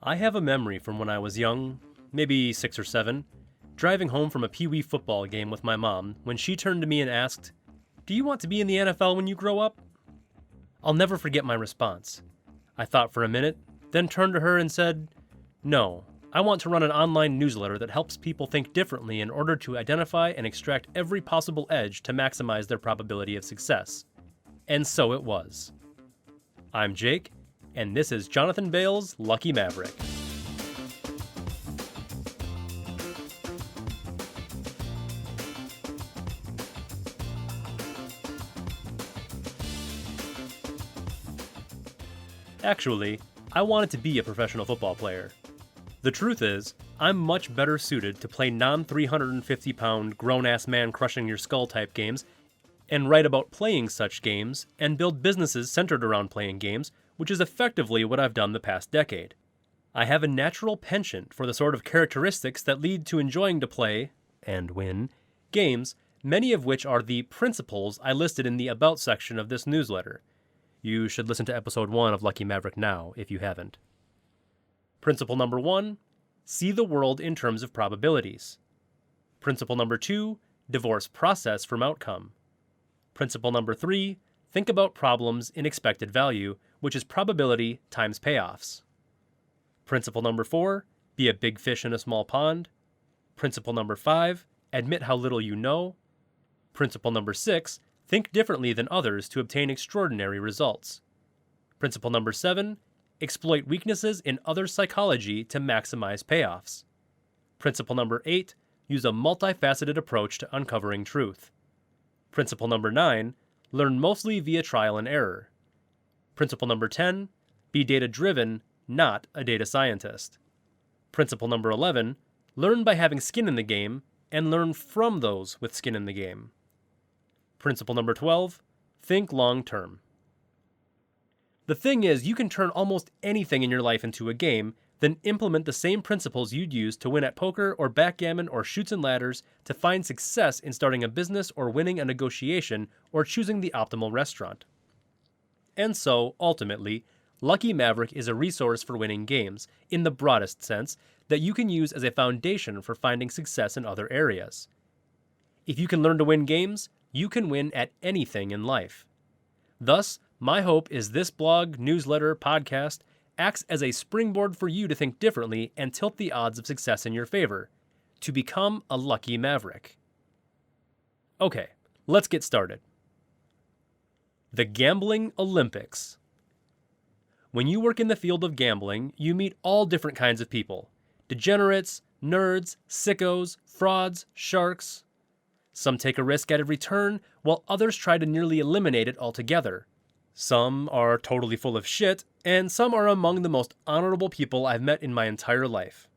I have a memory from when I was young, maybe 6 or 7, driving home from a Pee-wee football game with my mom when she turned to me and asked, "Do you want to be in the NFL when you grow up?" I'll never forget my response. I thought for a minute, then turned to her and said, "No, I want to run an online newsletter that helps people think differently in order to identify and extract every possible edge to maximize their probability of success." And so it was. I'm Jake, and this is Jonathan Bale's Lucky Maverick. Actually, I wanted to be a professional football player. The truth is, I'm much better suited to play non-350-pound grown-ass man crushing your skull type games and write about playing such games and build businesses centered around playing games, which is effectively what I've done the past decade. I have a natural penchant for the sort of characteristics that lead to enjoying to play, and win, games, many of which are the principles I listed in the About section of this newsletter. You should listen to episode 1 of Lucky Maverick now, if you haven't. Principle number 1, see the world in terms of probabilities. Principle number 2, divorce process from outcome. Principle number 3, think about problems in expected value, which is probability times payoffs. Principle number 4, be a big fish in a small pond. Principle number 5, admit how little you know. Principle number 6, think differently than others to obtain extraordinary results. Principle number 7, exploit weaknesses in other psychology to maximize payoffs. Principle number 8, use a multi-faceted approach to uncovering truth. Principle number 9, learn mostly via trial and error. Principle number 10, be data-driven, not a data scientist. Principle number 11, learn by having skin in the game and learn from those with skin in the game. Principle number 12, think long-term. The thing is, you can turn almost anything in your life into a game, then implement the same principles you'd use to win at poker or backgammon or chutes and ladders to find success in starting a business or winning a negotiation or choosing the optimal restaurant. And so, ultimately, Lucky Maverick is a resource for winning games, in the broadest sense, that you can use as a foundation for finding success in other areas. If you can learn to win games, you can win at anything in life. Thus, my hope is this blog, newsletter, podcast acts as a springboard for you to think differently and tilt the odds of success in your favor, to become a Lucky Maverick. Okay, let's get started. The Gambling Olympics. When you work in the field of gambling, you meet all different kinds of people. Degenerates, nerds, sickos, frauds, sharks. Some take a risk at every turn, while others try to nearly eliminate it altogether. Some are totally full of shit, and some are among the most honorable people I've met in my entire life.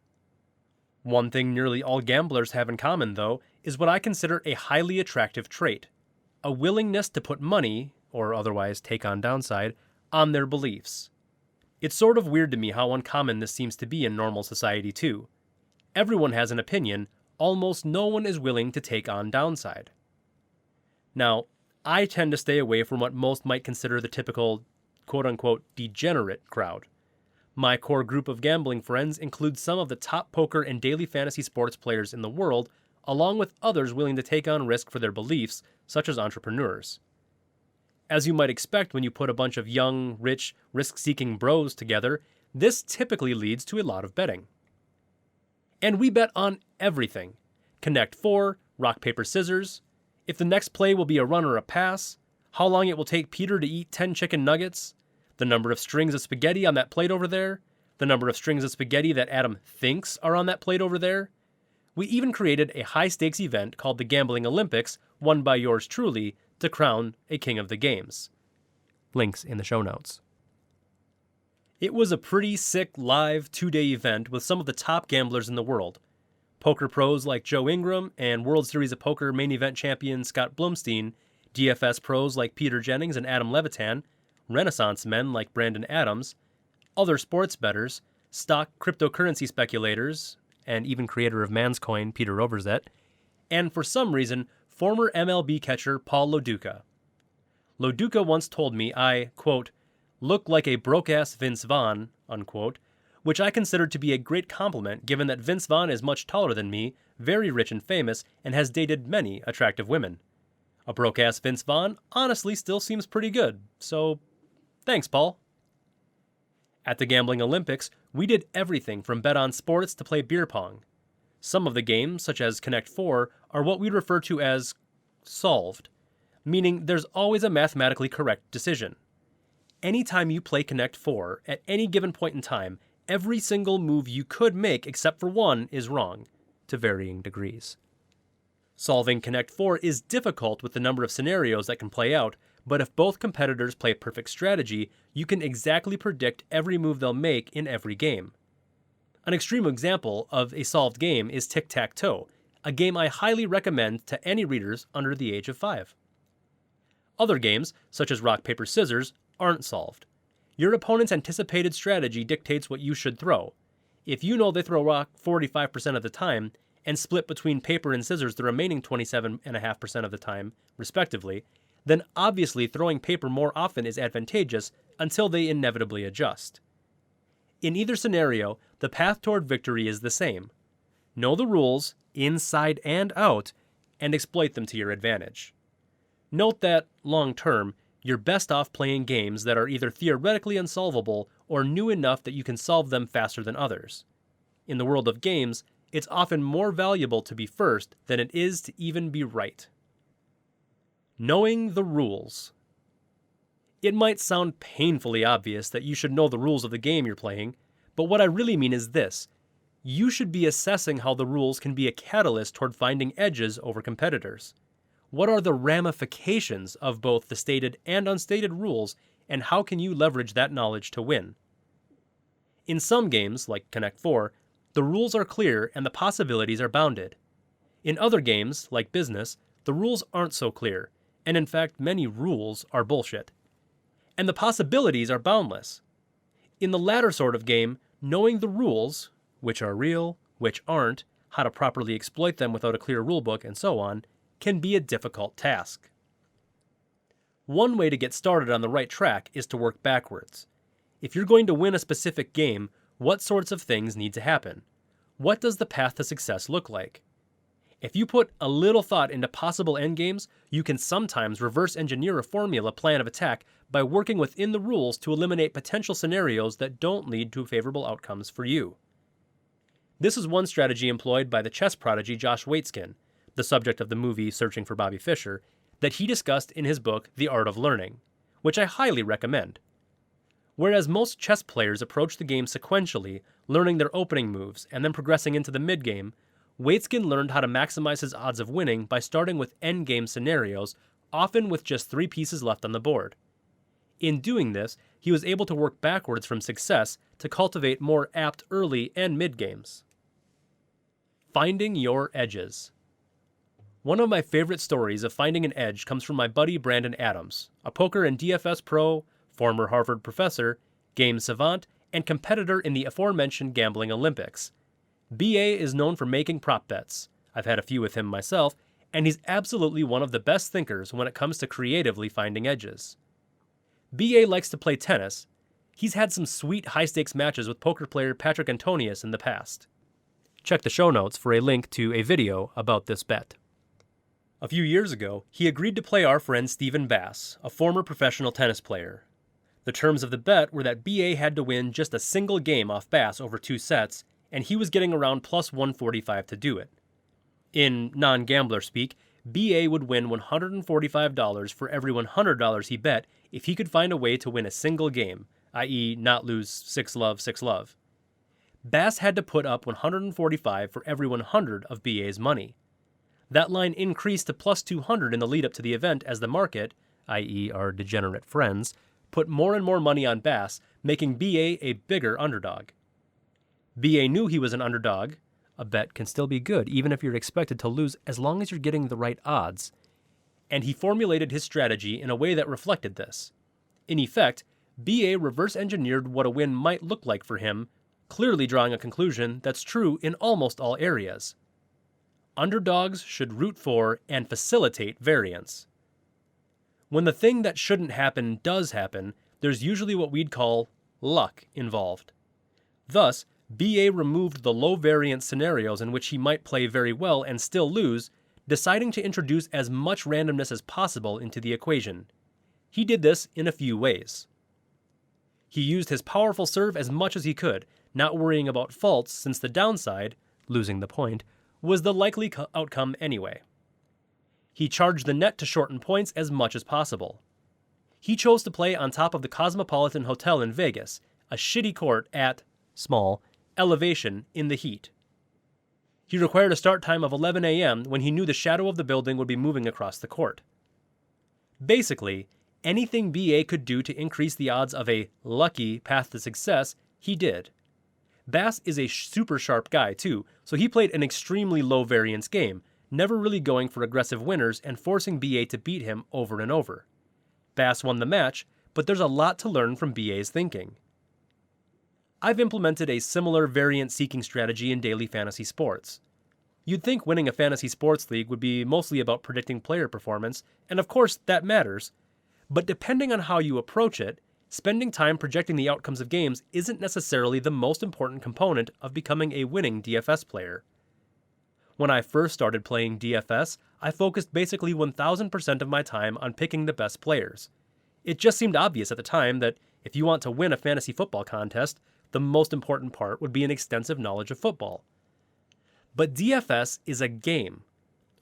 One thing nearly all gamblers have in common, though, is what I consider a highly attractive trait: a willingness to put money, or otherwise take on downside, on their beliefs. It's sort of weird to me how uncommon this seems to be in normal society, too. Everyone has an opinion, almost no one is willing to take on downside. Now, I tend to stay away from what most might consider the typical, quote-unquote, degenerate crowd. My core group of gambling friends includes some of the top poker and daily fantasy sports players in the world, along with others willing to take on risk for their beliefs, such as entrepreneurs. As you might expect when you put a bunch of young, rich, risk-seeking bros together, this typically leads to a lot of betting. And we bet on everything. Connect 4, rock, paper, scissors, if the next play will be a run or a pass, how long it will take Peter to eat 10 chicken nuggets, the number of strings of spaghetti on that plate over there, the number of strings of spaghetti that Adam thinks are on that plate over there. We even created a high-stakes event called the Gambling Olympics, won by yours truly, to crown a king of the games. Links in the show notes. It was a pretty sick live 2-day event with some of the top gamblers in the world. Poker pros like Joe Ingram and World Series of Poker main event champion Scott Blumstein, DFS pros like Peter Jennings and Adam Levitan, Renaissance men like Brandon Adams, other sports bettors, stock cryptocurrency speculators, and even creator of Manscoin Peter Overzet, and for some reason, former MLB catcher Paul Loduca. Loduca once told me I, quote, look like a broke-ass Vince Vaughn, unquote, which I consider to be a great compliment given that Vince Vaughn is much taller than me, very rich and famous, and has dated many attractive women. A broke-ass Vince Vaughn honestly still seems pretty good, so thanks, Paul. At the Gambling Olympics, we did everything from bet on sports to play beer pong. Some of the games, such as Connect 4, are what we refer to as solved, meaning there's always a mathematically correct decision. Anytime you play Connect 4, at any given point in time, every single move you could make except for one is wrong, to varying degrees. Solving Connect 4 is difficult with the number of scenarios that can play out, but if both competitors play perfect strategy, you can exactly predict every move they'll make in every game. An extreme example of a solved game is tic-tac-toe, a game I highly recommend to any readers under the age of 5. Other games, such as rock, paper, scissors, aren't solved. Your opponent's anticipated strategy dictates what you should throw. If you know they throw rock 45% of the time, and split between paper and scissors the remaining 27.5% of the time, respectively, then obviously throwing paper more often is advantageous until they inevitably adjust. In either scenario, the path toward victory is the same. Know the rules, inside and out, and exploit them to your advantage. Note that, long term, you're best off playing games that are either theoretically unsolvable or new enough that you can solve them faster than others. In the world of games, it's often more valuable to be first than it is to even be right. Knowing the rules. It might sound painfully obvious that you should know the rules of the game you're playing, but what I really mean is this. You should be assessing how the rules can be a catalyst toward finding edges over competitors. What are the ramifications of both the stated and unstated rules, and how can you leverage that knowledge to win? In some games, like Connect 4, the rules are clear and the possibilities are bounded. In other games, like Business, the rules aren't so clear, and in fact many rules are bullshit. And the possibilities are boundless. In the latter sort of game, knowing the rules, which are real, which aren't, how to properly exploit them without a clear rulebook, and so on, can be a difficult task. One way to get started on the right track is to work backwards. If you're going to win a specific game, what sorts of things need to happen? What does the path to success look like? If you put a little thought into possible endgames, you can sometimes reverse engineer a formula plan of attack by working within the rules to eliminate potential scenarios that don't lead to favorable outcomes for you. This is one strategy employed by the chess prodigy Josh Waitzkin, the subject of the movie Searching for Bobby Fischer, that he discussed in his book The Art of Learning, which I highly recommend. Whereas most chess players approach the game sequentially, learning their opening moves and then progressing into the mid-game, Waitzkin learned how to maximize his odds of winning by starting with endgame scenarios, often with just 3 pieces left on the board. In doing this, he was able to work backwards from success to cultivate more apt early and mid-games. Finding your edges. One of my favorite stories of finding an edge comes from my buddy Brandon Adams, a poker and DFS pro, former Harvard professor, game savant, and competitor in the aforementioned Gambling Olympics. BA is known for making prop bets. I've had a few with him myself, and he's absolutely one of the best thinkers when it comes to creatively finding edges. BA likes to play tennis. He's had some sweet high-stakes matches with poker player Patrick Antonius in the past. Check the show notes for a link to a video about this bet. A few years ago, he agreed to play our friend Stephen Bass, a former professional tennis player. The terms of the bet were that BA had to win just a single game off Bass over 2 sets, and he was getting around plus 145 to do it. In non-gambler speak, BA would win $145 for every $100 he bet if he could find a way to win a single game, i.e. not lose 6-love, 6-love. Bass had to put up $145 for every 100 of BA's money. That line increased to plus 200 in the lead-up to the event as the market, i.e. our degenerate friends, put more and more money on Bass, making BA a bigger underdog. BA knew he was an underdog. A bet can still be good, even if you're expected to lose, as long as you're getting the right odds. And he formulated his strategy in a way that reflected this. In effect, BA reverse-engineered what a win might look like for him, clearly drawing a conclusion that's true in almost all areas. Underdogs should root for and facilitate variance. When the thing that shouldn't happen does happen, there's usually what we'd call luck involved. Thus, BA removed the low variance scenarios in which he might play very well and still lose, deciding to introduce as much randomness as possible into the equation. He did this in a few ways. He used his powerful serve as much as he could, not worrying about faults since the downside, losing the point, was the likely outcome anyway. He charged the net to shorten points as much as possible. He chose to play on top of the Cosmopolitan Hotel in Vegas, a shitty court at, small, elevation in the heat. He required a start time of 11 a.m. when he knew the shadow of the building would be moving across the court. Basically, anything BA could do to increase the odds of a lucky path to success, he did. Bass is a super sharp guy too, so he played an extremely low variance game, never really going for aggressive winners and forcing BA to beat him over and over. Bass won the match, but there's a lot to learn from BA's thinking. I've implemented a similar variance-seeking strategy in daily fantasy sports. You'd think winning a fantasy sports league would be mostly about predicting player performance, and of course that matters, but depending on how you approach it, spending time projecting the outcomes of games isn't necessarily the most important component of becoming a winning DFS player. When I first started playing DFS, I focused basically 1000% of my time on picking the best players. It just seemed obvious at the time that if you want to win a fantasy football contest, the most important part would be an extensive knowledge of football. But DFS is a game,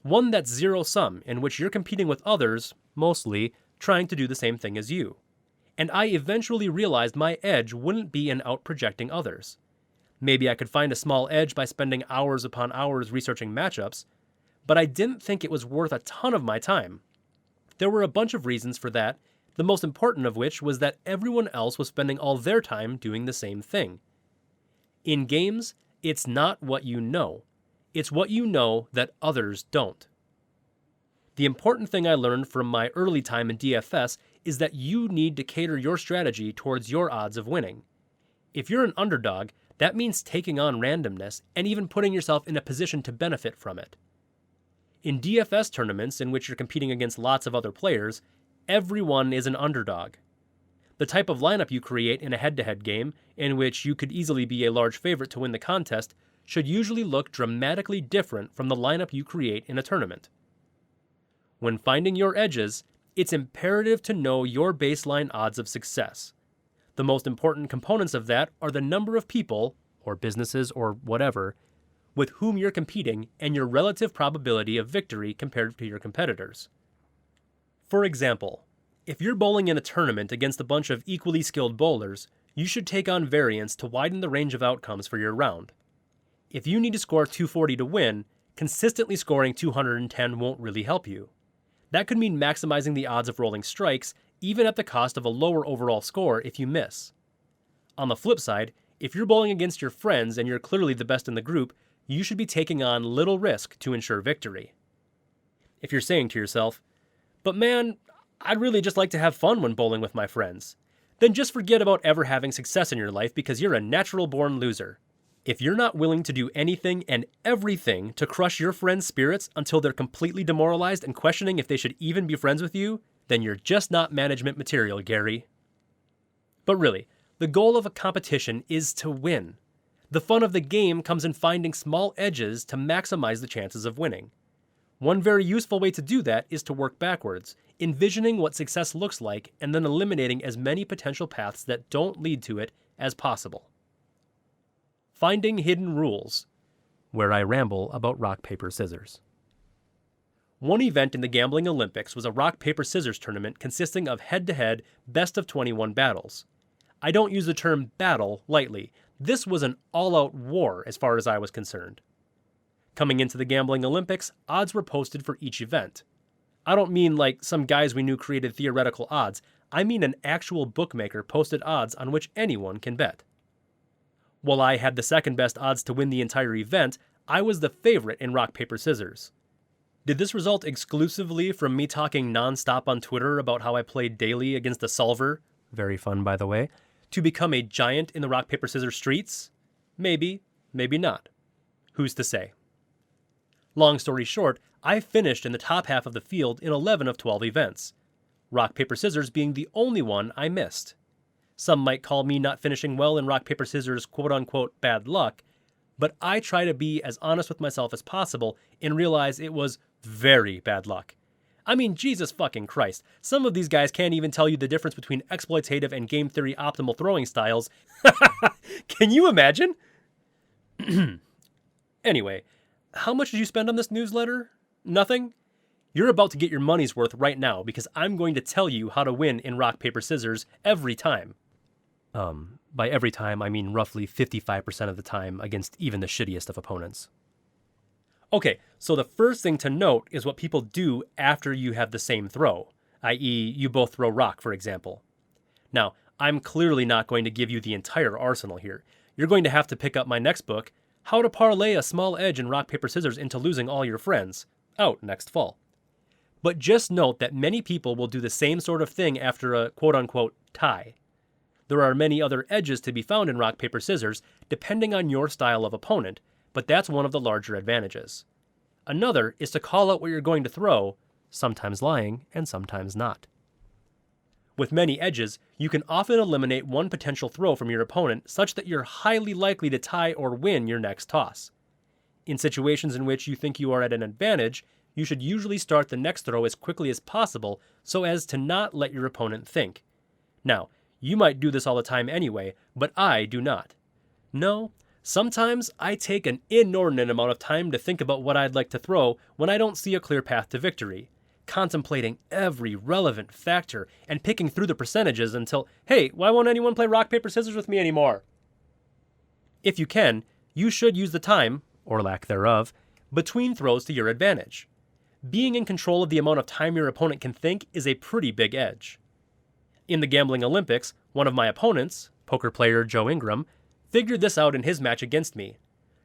one that's zero-sum, in which you're competing with others, mostly, trying to do the same thing as you. And I eventually realized my edge wouldn't be in out-projecting others. Maybe I could find a small edge by spending hours upon hours researching matchups, but I didn't think it was worth a ton of my time. There were a bunch of reasons for that, the most important of which was that everyone else was spending all their time doing the same thing. In games, it's not what you know. It's what you know that others don't. The important thing I learned from my early time in DFS is that you need to cater your strategy towards your odds of winning. If you're an underdog, that means taking on randomness and even putting yourself in a position to benefit from it. In DFS tournaments in which you're competing against lots of other players, everyone is an underdog. The type of lineup you create in a head-to-head game, in which you could easily be a large favorite to win the contest, should usually look dramatically different from the lineup you create in a tournament. When finding your edges, it's imperative to know your baseline odds of success. The most important components of that are the number of people, or businesses or whatever, with whom you're competing and your relative probability of victory compared to your competitors. For example, if you're bowling in a tournament against a bunch of equally skilled bowlers, you should take on variance to widen the range of outcomes for your round. If you need to score 240 to win, consistently scoring 210 won't really help you. That could mean maximizing the odds of rolling strikes, even at the cost of a lower overall score if you miss. On the flip side, if you're bowling against your friends and you're clearly the best in the group, you should be taking on little risk to ensure victory. If you're saying to yourself, "But man, I'd really just like to have fun when bowling with my friends," then just forget about ever having success in your life because you're a natural-born loser. If you're not willing to do anything and everything to crush your friends' spirits until they're completely demoralized and questioning if they should even be friends with you, then you're just not management material, Gary. But really, the goal of a competition is to win. The fun of the game comes in finding small edges to maximize the chances of winning. One very useful way to do that is to work backwards, envisioning what success looks like and then eliminating as many potential paths that don't lead to it as possible. Finding hidden rules, where I ramble about rock, paper, scissors. One event in the Gambling Olympics was a rock, paper, scissors tournament consisting of head-to-head, best-of-21 battles. I don't use the term battle lightly. This was an all-out war as far as I was concerned. Coming into the Gambling Olympics, odds were posted for each event. I don't mean like some guys we knew created theoretical odds. I mean an actual bookmaker posted odds on which anyone can bet. While I had the second best odds to win the entire event, I was the favorite in rock, paper, scissors. Did this result exclusively from me talking nonstop on Twitter about how I played daily against a solver, very fun by the way, to become a giant in the rock, paper, scissors streets? Maybe, maybe not. Who's to say? Long story short, I finished in the top half of the field in 11 of 12 events, rock, paper, scissors being the only one I missed. Some might call me not finishing well in rock, paper, scissors, quote-unquote bad luck, but I try to be as honest with myself as possible and realize it was very bad luck. I mean, Jesus fucking Christ. Some of these guys can't even tell you the difference between exploitative and game theory optimal throwing styles. Can you imagine? Anyway, how much did you spend on this newsletter? Nothing? You're about to get your money's worth right now because I'm going to tell you how to win in rock, paper, scissors every time. By every time, I mean roughly 55% of the time against even the shittiest of opponents. Okay, so the first thing to note is what people do after you have the same throw, i.e. you both throw rock, for example. Now, I'm clearly not going to give you the entire arsenal here. You're going to have to pick up my next book, How to Parlay a Small Edge in Rock, Paper, Scissors into Losing All Your Friends, out next fall. But just note that many people will do the same sort of thing after a quote-unquote tie. There are many other edges to be found in rock, paper, scissors, depending on your style of opponent, but that's one of the larger advantages. Another is to call out what you're going to throw, sometimes lying and sometimes not. With many edges, you can often eliminate one potential throw from your opponent such that you're highly likely to tie or win your next toss. In situations in which you think you are at an advantage, you should usually start the next throw as quickly as possible so as to not let your opponent think. Now, you might do this all the time anyway, but I do not. No, sometimes I take an inordinate amount of time to think about what I'd like to throw when I don't see a clear path to victory, contemplating every relevant factor and picking through the percentages until, hey, why won't anyone play rock, paper, scissors with me anymore? If you can, you should use the time, or lack thereof, between throws to your advantage. Being in control of the amount of time your opponent can think is a pretty big edge. In the Gambling Olympics, one of my opponents, poker player Joe Ingram, figured this out in his match against me.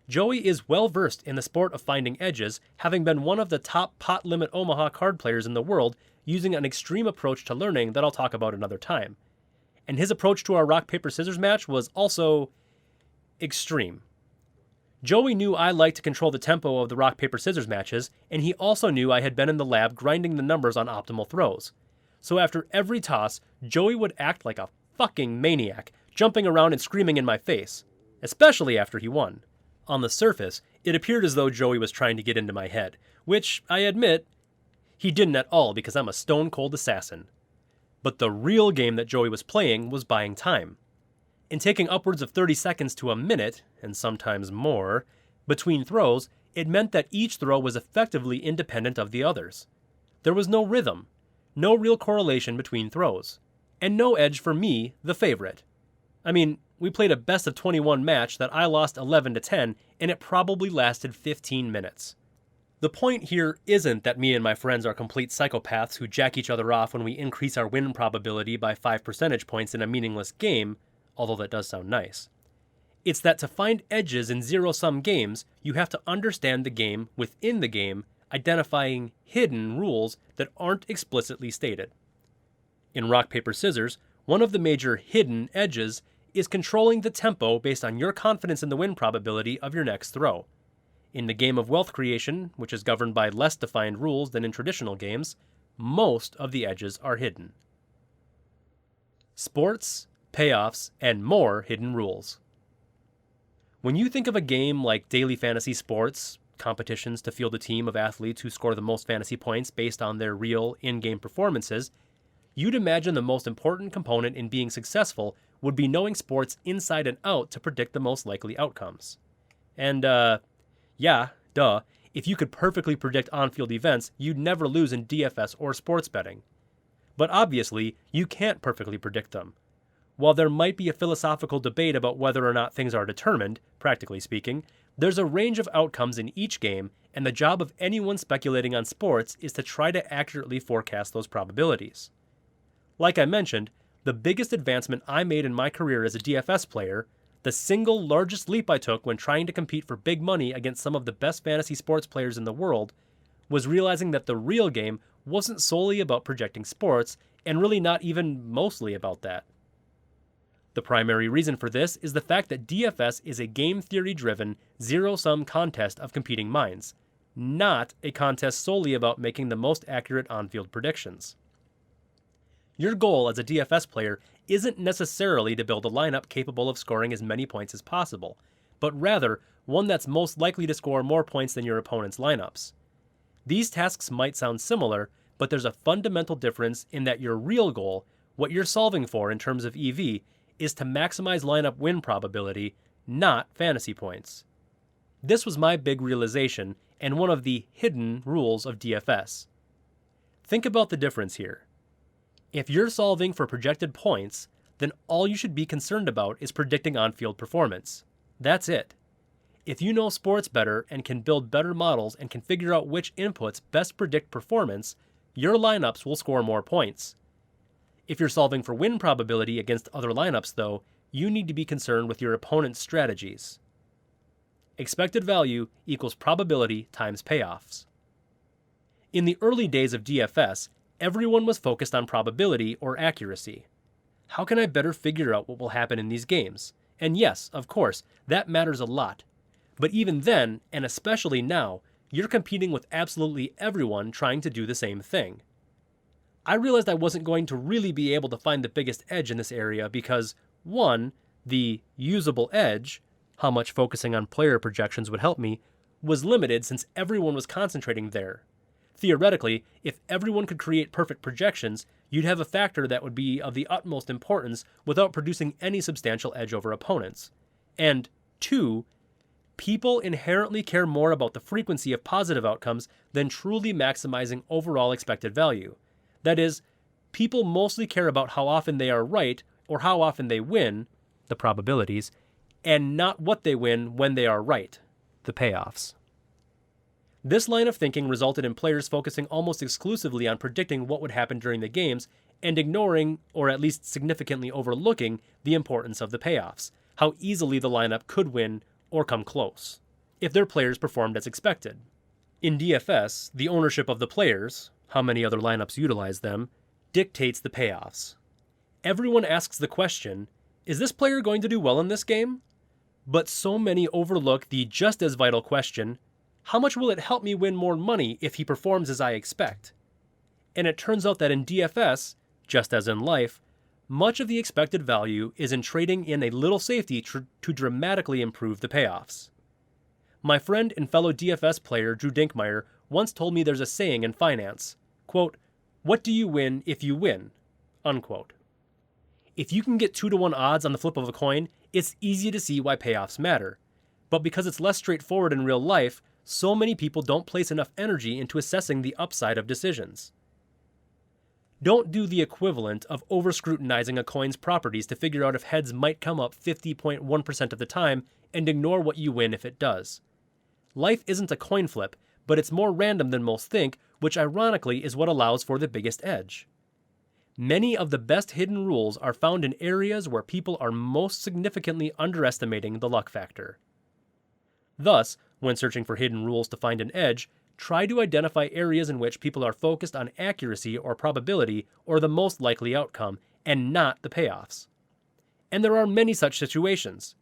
Joey is well versed in the sport of finding edges, having been one of the top pot limit Omaha card players in the world, using an extreme approach to learning that I'll talk about another time. And his approach to our rock, paper, scissors match was also extreme. Joey knew I liked to control the tempo of the rock, paper, scissors matches, and he also knew I had been in the lab grinding the numbers on optimal throws. So after every toss, Joey would act like a fucking maniac, jumping around and screaming in my face, especially after he won. On the surface, it appeared as though Joey was trying to get into my head, which, I admit, he didn't at all because I'm a stone-cold assassin. But the real game that Joey was playing was buying time. In taking upwards of 30 seconds to a minute, and sometimes more, between throws, it meant that each throw was effectively independent of the others. There was no rhythm, no real correlation between throws, and no edge for me, the favorite. I mean, we played a best of 21 match that I lost 11-10, and it probably lasted 15 minutes. The point here isn't that me and my friends are complete psychopaths who jack each other off when we increase our win probability by 5 percentage points in a meaningless game, although that does sound nice. It's that to find edges in zero-sum games, you have to understand the game within the game, identifying hidden rules that aren't explicitly stated. In rock, paper, scissors, one of the major hidden edges is controlling the tempo based on your confidence in the win probability of your next throw. In the game of wealth creation, which is governed by less defined rules than in traditional games, most of the edges are hidden. Sports, payoffs, and more hidden rules. When you think of a game like daily fantasy sports, competitions to field a team of athletes who score the most fantasy points based on their real in-game performances, you'd imagine the most important component in being successful would be knowing sports inside and out to predict the most likely outcomes. And, yeah, duh, if you could perfectly predict on-field events, you'd never lose in DFS or sports betting. But obviously, you can't perfectly predict them. While there might be a philosophical debate about whether or not things are determined, practically speaking, there's a range of outcomes in each game, and the job of anyone speculating on sports is to try to accurately forecast those probabilities. Like I mentioned, the biggest advancement I made in my career as a DFS player, the single largest leap I took when trying to compete for big money against some of the best fantasy sports players in the world, was realizing that the real game wasn't solely about projecting sports, and really not even mostly about that. The primary reason for this is the fact that DFS is a game theory-driven, zero-sum contest of competing minds, not a contest solely about making the most accurate on-field predictions. Your goal as a DFS player isn't necessarily to build a lineup capable of scoring as many points as possible, but rather one that's most likely to score more points than your opponent's lineups. These tasks might sound similar, but there's a fundamental difference in that your real goal, what you're solving for in terms of EV, is to maximize lineup win probability, not fantasy points. This was my big realization and one of the hidden rules of DFS. Think about the difference here. If you're solving for projected points, then all you should be concerned about is predicting on-field performance. That's it. If you know sports better and can build better models and can figure out which inputs best predict performance, your lineups will score more points. If you're solving for win probability against other lineups, though, you need to be concerned with your opponent's strategies. Expected value equals probability times payoffs. In the early days of DFS, everyone was focused on probability or accuracy. How can I better figure out what will happen in these games? And yes, of course, that matters a lot. But even then, and especially now, you're competing with absolutely everyone trying to do the same thing. I realized I wasn't going to really be able to find the biggest edge in this area because, 1, the usable edge, how much focusing on player projections would help me, was limited since everyone was concentrating there. Theoretically, if everyone could create perfect projections, you'd have a factor that would be of the utmost importance without producing any substantial edge over opponents. And 2, people inherently care more about the frequency of positive outcomes than truly maximizing overall expected value. That is, people mostly care about how often they are right or how often they win, the probabilities, and not what they win when they are right, the payoffs. This line of thinking resulted in players focusing almost exclusively on predicting what would happen during the games and ignoring, or at least significantly overlooking, the importance of the payoffs, how easily the lineup could win or come close, if their players performed as expected. In DFS, the ownership of the players, how many other lineups utilize them, dictates the payoffs. Everyone asks the question, is this player going to do well in this game? But so many overlook the just as vital question, how much will it help me win more money if he performs as I expect? And it turns out that in DFS, just as in life, much of the expected value is in trading in a little safety to dramatically improve the payoffs. My friend and fellow DFS player Drew Dinkmeyer once told me there's a saying in finance, quote, "What do you win if you win?" Unquote. If you can get 2-to-1 odds on the flip of a coin, it's easy to see why payoffs matter. But because it's less straightforward in real life, so many people don't place enough energy into assessing the upside of decisions. Don't do the equivalent of over-scrutinizing a coin's properties to figure out if heads might come up 50.1% of the time and ignore what you win if it does. Life isn't a coin flip, but it's more random than most think, which ironically is what allows for the biggest edge. Many of the best hidden rules are found in areas where people are most significantly underestimating the luck factor. Thus, when searching for hidden rules to find an edge, try to identify areas in which people are focused on accuracy or probability or the most likely outcome, and not the payoffs. And there are many such situations.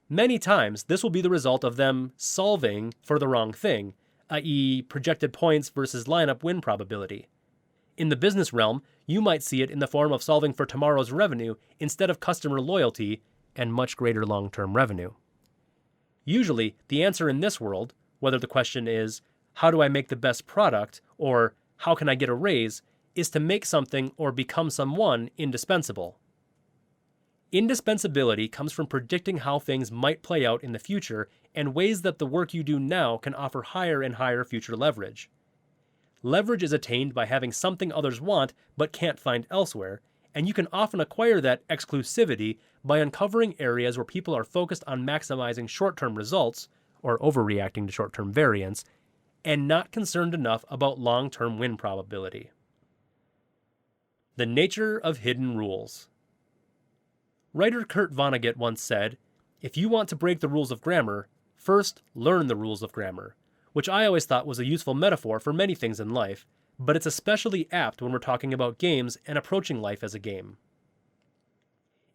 Many times, this will be the result of them solving for the wrong thing, i.e. projected points versus lineup win probability. In the business realm, you might see it in the form of solving for tomorrow's revenue instead of customer loyalty and much greater long-term revenue. Usually, the answer in this world, whether the question is, how do I make the best product, or how can I get a raise, is to make something or become someone indispensable. Indispensability comes from predicting how things might play out in the future and ways that the work you do now can offer higher and higher future leverage. Leverage is attained by having something others want but can't find elsewhere, and you can often acquire that exclusivity by uncovering areas where people are focused on maximizing short-term results, or overreacting to short-term variance, and not concerned enough about long-term win probability. The nature of hidden rules. Writer Kurt Vonnegut once said, "If you want to break the rules of grammar, first learn the rules of grammar," which I always thought was a useful metaphor for many things in life, but it's especially apt when we're talking about games and approaching life as a game.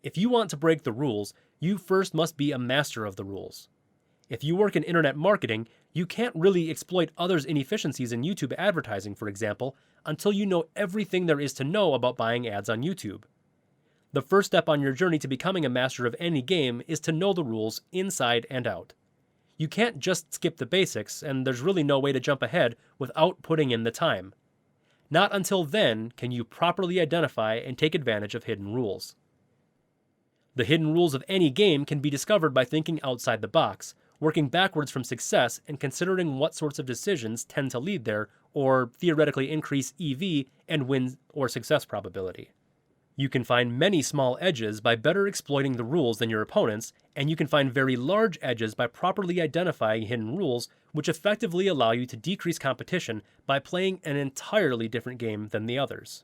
If you want to break the rules, you first must be a master of the rules. If you work in internet marketing, you can't really exploit others' inefficiencies in YouTube advertising, for example, until you know everything there is to know about buying ads on YouTube. The first step on your journey to becoming a master of any game is to know the rules inside and out. You can't just skip the basics, and there's really no way to jump ahead without putting in the time. Not until then can you properly identify and take advantage of hidden rules. The hidden rules of any game can be discovered by thinking outside the box, working backwards from success and considering what sorts of decisions tend to lead there or theoretically increase EV and win or success probability. You can find many small edges by better exploiting the rules than your opponents, and you can find very large edges by properly identifying hidden rules, which effectively allow you to decrease competition by playing an entirely different game than the others.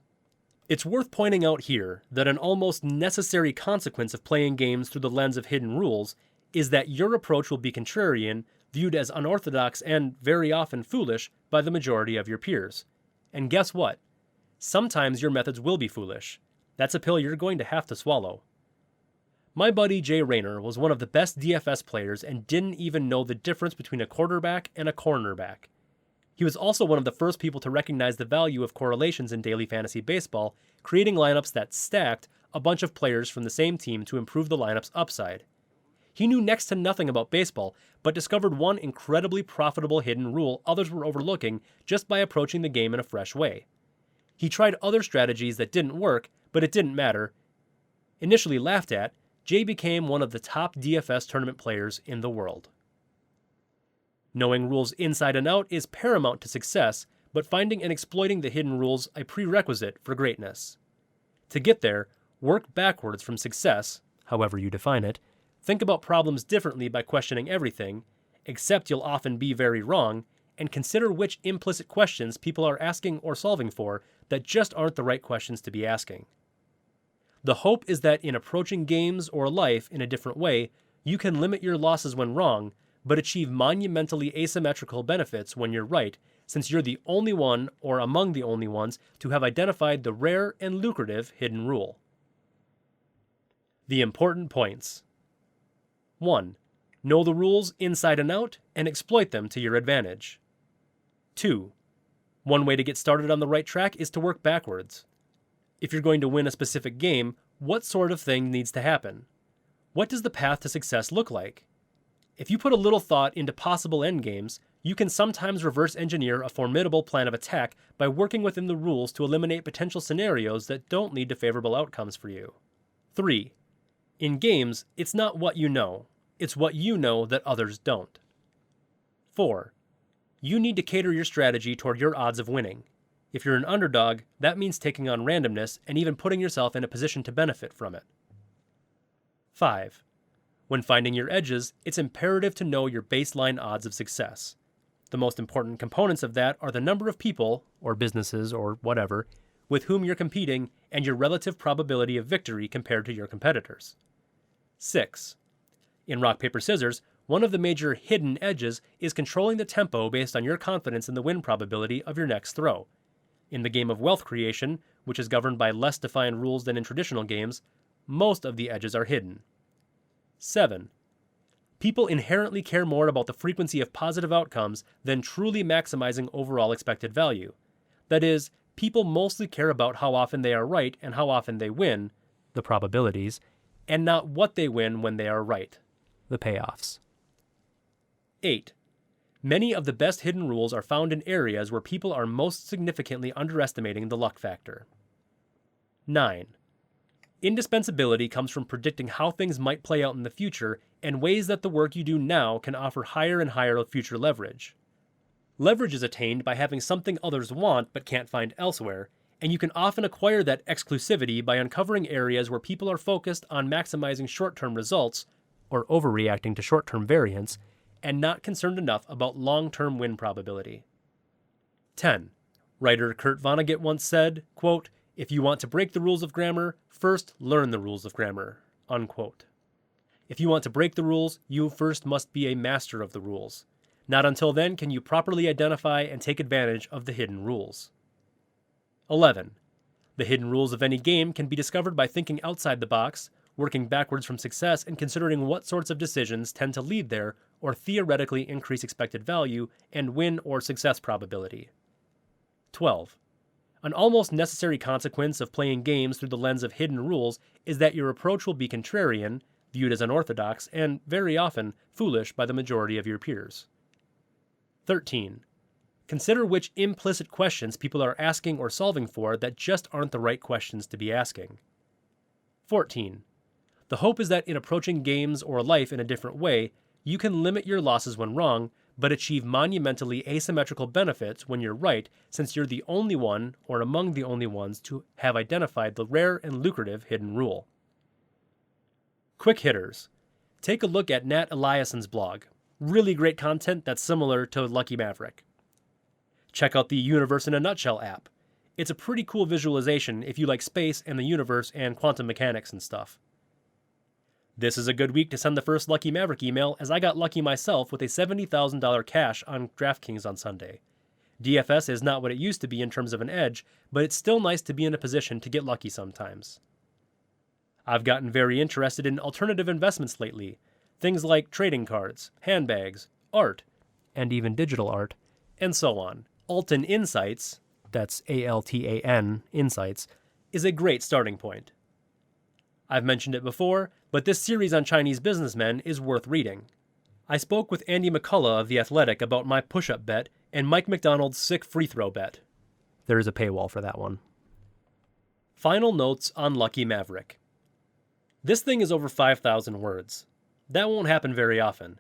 It's worth pointing out here that an almost necessary consequence of playing games through the lens of hidden rules is that your approach will be contrarian, viewed as unorthodox and very often foolish by the majority of your peers. And guess what? Sometimes your methods will be foolish. That's a pill you're going to have to swallow. My buddy Jay Rayner was one of the best DFS players and didn't even know the difference between a quarterback and a cornerback. He was also one of the first people to recognize the value of correlations in daily fantasy baseball, creating lineups that stacked a bunch of players from the same team to improve the lineup's upside. He knew next to nothing about baseball, but discovered one incredibly profitable hidden rule others were overlooking just by approaching the game in a fresh way. He tried other strategies that didn't work, but it didn't matter. Initially laughed at, Jay became one of the top DFS tournament players in the world. Knowing rules inside and out is paramount to success, but finding and exploiting the hidden rules a prerequisite for greatness. To get there, work backwards from success, however you define it, think about problems differently by questioning everything, accept you'll often be very wrong, and consider which implicit questions people are asking or solving for that just aren't the right questions to be asking. The hope is that in approaching games or life in a different way, you can limit your losses when wrong, but achieve monumentally asymmetrical benefits when you're right, since you're the only one or among the only ones to have identified the rare and lucrative hidden rule. The important points. 1. Know the rules inside and out and exploit them to your advantage. 2. One way to get started on the right track is to work backwards. If you're going to win a specific game, what sort of thing needs to happen? What does the path to success look like? If you put a little thought into possible endgames, you can sometimes reverse engineer a formidable plan of attack by working within the rules to eliminate potential scenarios that don't lead to favorable outcomes for you. 3. In games, it's not what you know, it's what you know that others don't. 4. You need to cater your strategy toward your odds of winning. If you're an underdog, that means taking on randomness and even putting yourself in a position to benefit from it. 5. When finding your edges, it's imperative to know your baseline odds of success. The most important components of that are the number of people, or businesses, or whatever, with whom you're competing and your relative probability of victory compared to your competitors. 6. In rock, paper, scissors, one of the major hidden edges is controlling the tempo based on your confidence in the win probability of your next throw. In the game of wealth creation, which is governed by less defined rules than in traditional games, most of the edges are hidden. 7. People inherently care more about the frequency of positive outcomes than truly maximizing overall expected value. That is, people mostly care about how often they are right and how often they win, the probabilities, and not what they win when they are right, the payoffs. 8. Many of the best hidden rules are found in areas where people are most significantly underestimating the luck factor. 9. Indispensability comes from predicting how things might play out in the future and ways that the work you do now can offer higher and higher future leverage. Leverage is attained by having something others want but can't find elsewhere, and you can often acquire that exclusivity by uncovering areas where people are focused on maximizing short-term results, or overreacting to short-term variance, and not concerned enough about long-term win probability. 10. Writer Kurt Vonnegut once said, quote, "If you want to break the rules of grammar, first learn the rules of grammar," unquote. If you want to break the rules, you first must be a master of the rules. Not until then can you properly identify and take advantage of the hidden rules. 11. The hidden rules of any game can be discovered by thinking outside the box, working backwards from success, and considering what sorts of decisions tend to lead there or theoretically increase expected value and win or success probability. 12. An almost necessary consequence of playing games through the lens of hidden rules is that your approach will be contrarian, viewed as unorthodox, and very often foolish by the majority of your peers. 13. Consider which implicit questions people are asking or solving for that just aren't the right questions to be asking. 14. The hope is that in approaching games or life in a different way, you can limit your losses when wrong, but achieve monumentally asymmetrical benefits when you're right, since you're the only one, or among the only ones, to have identified the rare and lucrative hidden rule. Quick hitters. Take a look at Nat Eliason's blog. Really great content that's similar to Lucky Maverick. Check out the Universe in a Nutshell app. It's a pretty cool visualization if you like space and the universe and quantum mechanics and stuff. This is a good week to send the first Lucky Maverick email, as I got lucky myself with a $70,000 cash on DraftKings on Sunday. DFS is not what it used to be in terms of an edge, but it's still nice to be in a position to get lucky sometimes. I've gotten very interested in alternative investments lately. Things like trading cards, handbags, art, and even digital art, and so on. Altan Insights, that's Altan Insights, is a great starting point. I've mentioned it before, but this series on Chinese businessmen is worth reading. I spoke with Andy McCullough of The Athletic about my push-up bet and Mike McDonald's sick free throw bet. There is a paywall for that one. Final notes on Lucky Maverick. This thing is over 5,000 words. That won't happen very often.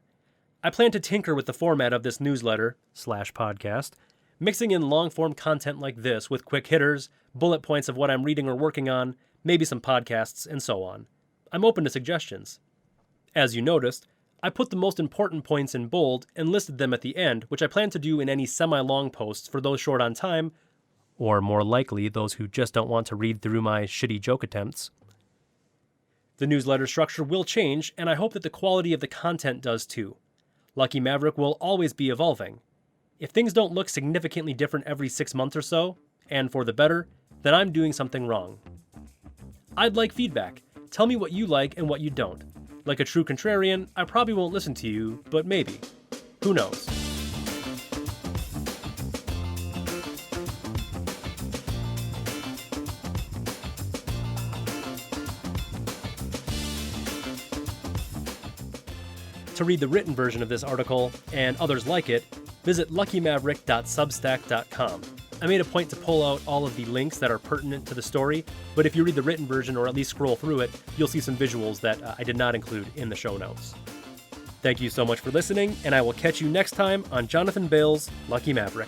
I plan to tinker with the format of this newsletter/podcast, mixing in long-form content like this with quick hitters, bullet points of what I'm reading or working on, maybe some podcasts, and so on. I'm open to suggestions. As you noticed, I put the most important points in bold and listed them at the end, which I plan to do in any semi-long posts for those short on time, or more likely, those who just don't want to read through my shitty joke attempts. The newsletter structure will change, and I hope that the quality of the content does too. Lucky Maverick will always be evolving. If things don't look significantly different every 6 months or so, and for the better, then I'm doing something wrong. I'd like feedback. Tell me what you like and what you don't. Like a true contrarian, I probably won't listen to you, but maybe. Who knows? To read the written version of this article, and others like it, visit luckymaverick.substack.com. I made a point to pull out all of the links that are pertinent to the story, but if you read the written version or at least scroll through it, you'll see some visuals that I did not include in the show notes. Thank you so much for listening, and I will catch you next time on Jonathan Bale's Lucky Maverick.